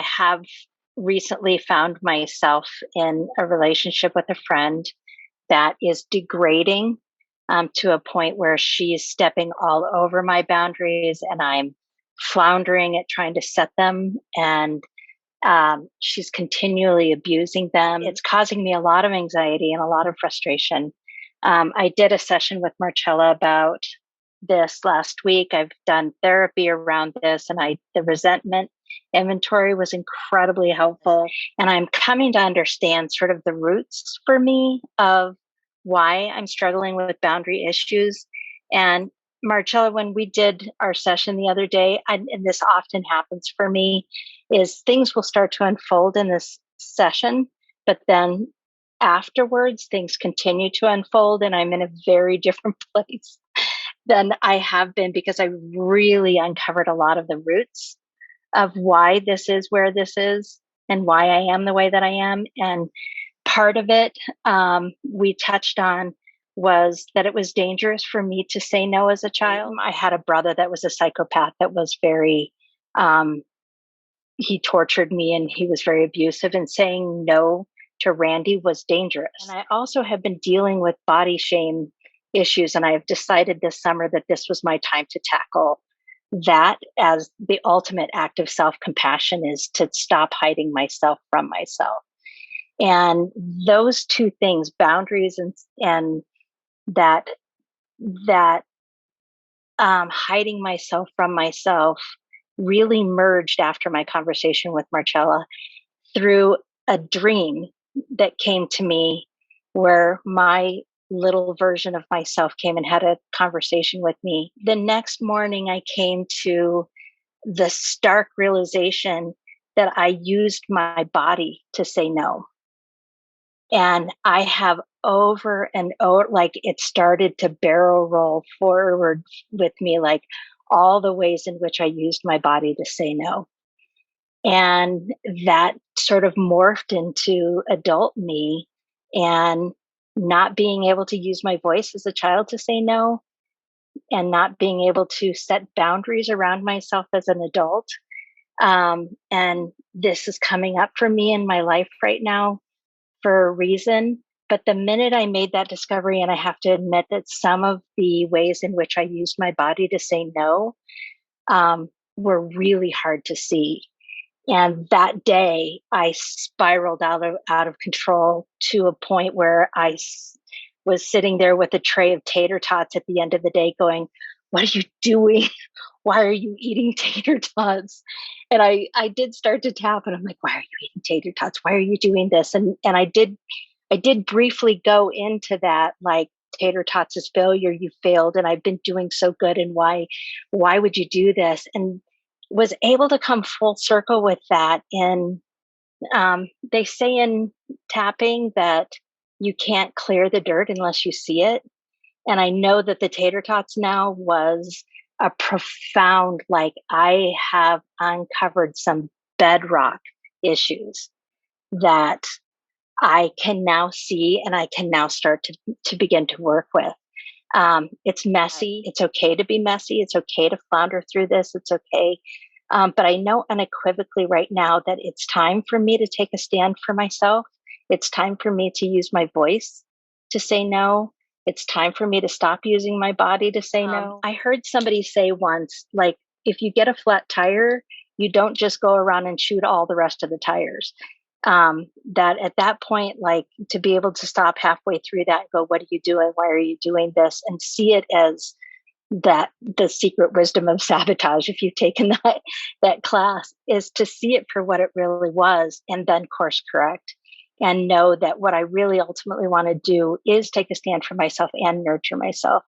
have recently found myself in a relationship with a friend that is degrading to a point where she's stepping all over my boundaries and I'm floundering at trying to set them. And she's continually abusing them. It's causing me a lot of anxiety and a lot of frustration. I did a session with Marcella about this last week. I've done therapy around this, and the resentment inventory was incredibly helpful. And I'm coming to understand sort of the roots for me of why I'm struggling with boundary issues. And Marcella, when we did our session the other day, and this often happens for me, is things will start to unfold in this session, but then afterwards, things continue to unfold, and I'm in a very different place than I have been because I really uncovered a lot of the roots of why this is where this is and why I am the way that I am. And part of it we touched on was that it was dangerous for me to say no as a child. I had a brother that was a psychopath that was very, he tortured me and he was very abusive, and saying no to Randy was dangerous. And I also have been dealing with body shame issues, and I have decided this summer that this was my time to tackle that as the ultimate act of self-compassion, is to stop hiding myself from myself. And those two things, boundaries and that hiding myself from myself, really merged after my conversation with Marcella through a dream that came to me where my little version of myself came and had a conversation with me. The next morning, I came to the stark realization that I used my body to say no. And I have over and over, like it started to barrel roll forward with me, like all the ways in which I used my body to say no. And that sort of morphed into adult me, and not being able to use my voice as a child to say no, and not being able to set boundaries around myself as an adult. And this is coming up for me in my life right now for a reason. But the minute I made that discovery, and I have to admit that some of the ways in which I used my body to say no were really hard to see. And that day, I spiraled out of control to a point where was sitting there with a tray of tater tots at the end of the day going, "What are you doing? Why are you eating tater tots?" And I did start to tap, and I'm like, "Why are you eating tater tots? Why are you doing this?" And I did briefly go into that, like, tater tots is failure, you failed, and I've been doing so good, and why would you do this? And was able to come full circle with that. And they say in tapping that you can't clear the dirt unless you see it. And I know that the tater tots now was a profound, like, I have uncovered some bedrock issues that I can now see and I can now start to begin to work with. It's messy. It's okay to be messy. It's okay to flounder through this. It's okay. But I know unequivocally right now that it's time for me to take a stand for myself. It's time for me to use my voice to say no. It's time for me to stop using my body to say no. I heard somebody say once, like, if you get a flat tire, you don't just go around and shoot all the rest of the tires. That at that point, like, to be able to stop halfway through that and go, "What are you doing? Why are you doing this?" And see it as that the secret wisdom of sabotage, if you've taken that class, is to see it for what it really was and then course correct, and know that what I really ultimately want to do is take a stand for myself and nurture myself.